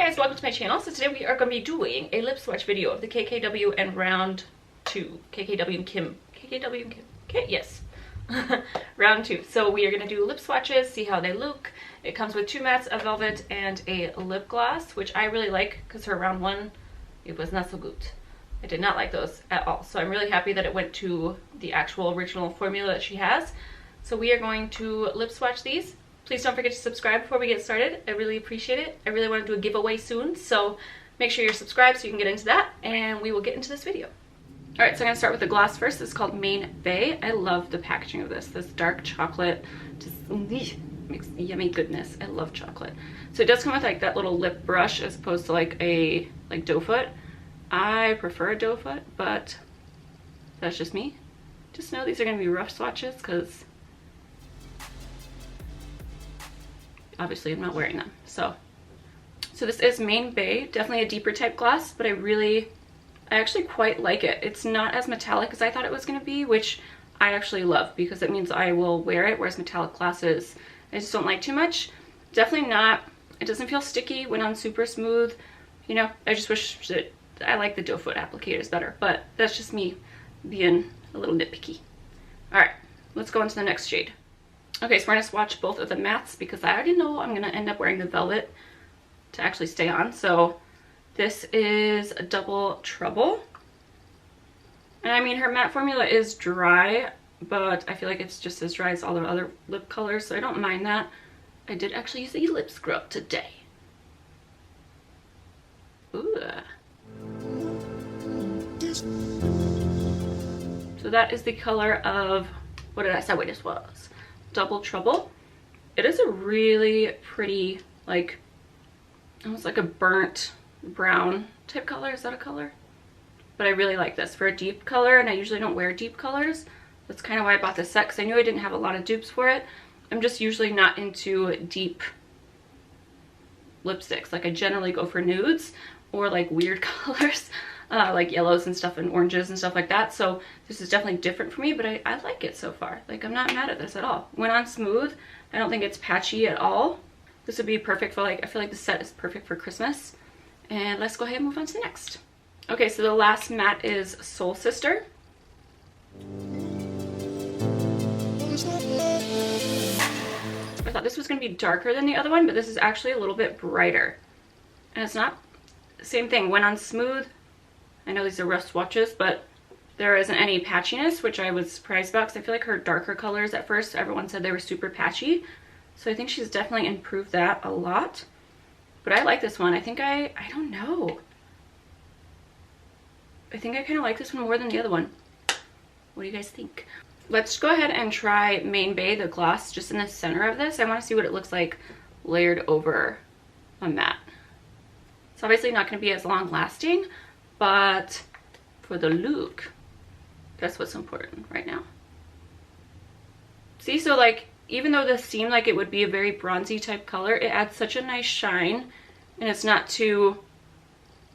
guys, welcome to my channel. So today we are going to be doing a lip swatch video of the KKW and round 2. KKW and Kim. KKW and Kim. Okay, yes. Round 2. So we are going to do lip swatches, see how they look. It comes with 2 mattes, a velvet, and a lip gloss, which I really like because her round 1, it was not so good. I did not like those at all. So I'm really happy that it went to the actual original formula that she has. So we are going to lip swatch these. Please don't forget to subscribe before we get started. I really appreciate it. I really want to do a giveaway soon, so make sure you're subscribed so you can get into that, and we will get into this video. Alright, so I'm going to start with the gloss first. This is called Maine Bay. I love the packaging of this. This dark chocolate just makes yummy goodness. I love chocolate. So it does come with like that little lip brush as opposed to like a doe foot. I prefer a doe foot, but that's just me. Just know these are going to be rough swatches because obviously I'm not wearing them. So this is Maine Bay, definitely a deeper type gloss, but I actually quite like it. It's not as metallic as I thought it was going to be, which I actually love because it means I will wear it, whereas metallic glosses I just don't like too much. Definitely not, it doesn't feel sticky, went on super smooth. You know, I just wish that I like the doe foot applicators better, but that's just me being a little nitpicky. Alright, let's go into the next shade. Okay, so we're going to swatch both of the mattes because I already know I'm going to end up wearing the velvet to actually stay on. So this is Double Trouble. And I mean, her matte formula is dry, but I feel like it's just as dry as all the other lip colors, so I don't mind that. I did actually use a lip scrub today. Ooh. So that is the color of, what did I say this was? Double Trouble. It is a really pretty, like, almost like a burnt brown type color. Is that a color? But I really like this for a deep color, and I usually don't wear deep colors. That's kind of why I bought this set, because I knew I didn't have a lot of dupes for it. I'm just usually not into deep lipsticks. Like, I generally go for nudes or like weird colors. Like yellows and stuff and oranges and stuff like that. So this is definitely different for me, but I like it so far. Like, I'm not mad at this at all. Went on smooth. I don't think it's patchy at all. This would be perfect for, like, I feel like the set is perfect for Christmas. And let's go ahead and move on to the next. Okay, so the last matte is Soul Sister. I thought this was going to be darker than the other one, but this is actually a little bit brighter. And it's not, same thing, went on smooth. I know these are rough swatches, but there isn't any patchiness, which I was surprised about because I feel like her darker colors at first, everyone said they were super patchy. So I think she's definitely improved that a lot. But I like this one. I think I don't know. I think I kind of like this one more than the other one. What do you guys think? Let's go ahead and try Maine Bay, the gloss, just in the center of this. I want to see what it looks like layered over a matte. It's obviously not going to be as long lasting, but for the look, that's what's important right now. See, so like, even though this seemed like it would be a very bronzy type color, it adds such a nice shine, and it's not too,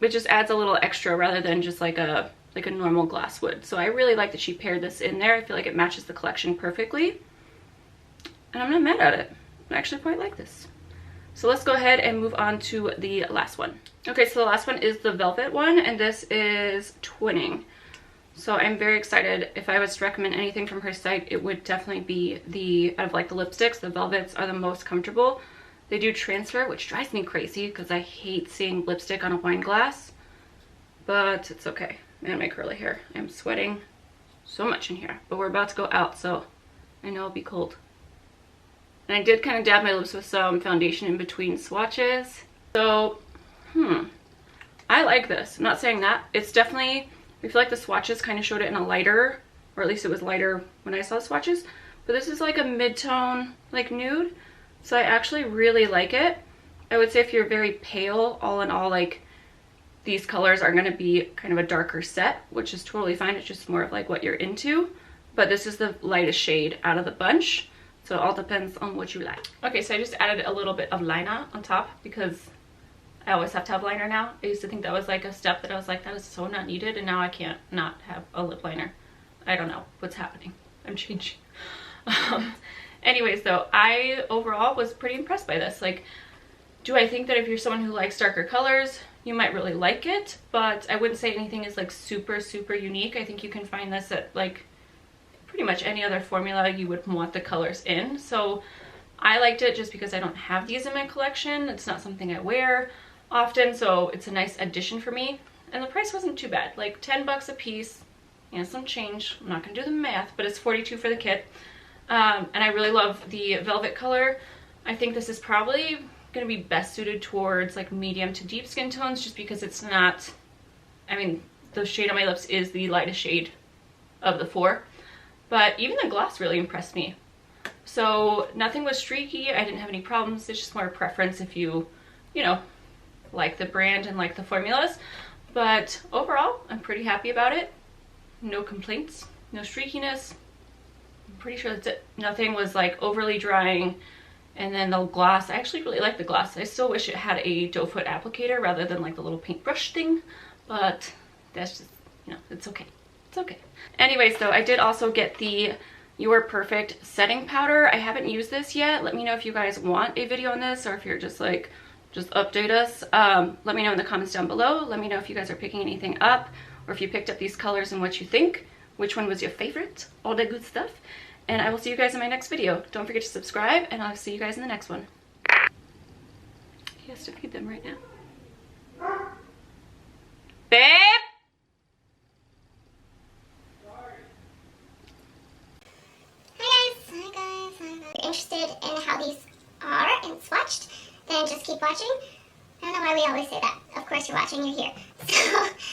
it just adds a little extra rather than just like a normal gloss would. So I really like that she paired this in there. I feel like it matches the collection perfectly, and I'm not mad at it. I actually quite like this. So let's go ahead and move on to the last one. Okay, so the last one is the velvet one, and this is Twinning. So I'm very excited. If I was to recommend anything from her site, it would definitely be out of like the lipsticks, the velvets are the most comfortable. They do transfer, which drives me crazy because I hate seeing lipstick on a wine glass, but it's okay. Man, my curly hair. I'm sweating so much in here, but we're about to go out, so I know it'll be cold. And I did kind of dab my lips with some foundation in between swatches. So, I like this. I'm not saying that. It's definitely, I feel like the swatches kind of showed it in a lighter, or at least it was lighter when I saw the swatches. But this is like a mid-tone, like nude. So I actually really like it. I would say if you're very pale, all in all, like, these colors are going to be kind of a darker set, which is totally fine. It's just more of like what you're into. But this is the lightest shade out of the bunch. So it all depends on what you like. Okay, so I just added a little bit of liner on top because I always have to have liner now. I used to think that was like a step that I was like, that is so not needed, and now I can't not have a lip liner. I don't know what's happening. I'm changing. Anyways, though, I overall was pretty impressed by this. Like, Do I think that if you're someone who likes darker colors, you might really like it, but I wouldn't say anything is like super, super unique. I think you can find this at like pretty much any other formula you would want the colors in. So I liked it just because I don't have these in my collection. It's not something I wear often, so it's a nice addition for me. And the price wasn't too bad, like 10 bucks a piece and some change. I'm not gonna do the math, but it's 42 for the kit. And I really love the velvet color. I think this is probably gonna be best suited towards like medium to deep skin tones, just because it's not, I mean, the shade on my lips is the lightest shade of the four, but even the gloss really impressed me. So nothing was streaky. I didn't have any problems. It's just more preference if you know, like the brand and like the formulas. But overall, I'm pretty happy about it. No complaints, no streakiness. I'm pretty sure that's it. Nothing was like overly drying. And then the gloss, I actually really like the gloss. I still wish it had a doe foot applicator rather than like the little paintbrush thing, but that's just, you know, it's okay. It's okay. Anyways, though, I did also get the Your Perfect setting powder. I haven't used this yet. Let me know if you guys want a video on this, or if you're just like, just update us. Let me know in the comments down below. Let me know if you guys are picking anything up, or if you picked up these colors and what you think. Which one was your favorite? All that good stuff. And I will see you guys in my next video. Don't forget to subscribe, and I'll see you guys in the next one. He has to feed them right now. Babe! Hi guys. If you're interested in how these are and swatched, then just keep watching. I don't know why we always say that. Of course you're watching, you're here. So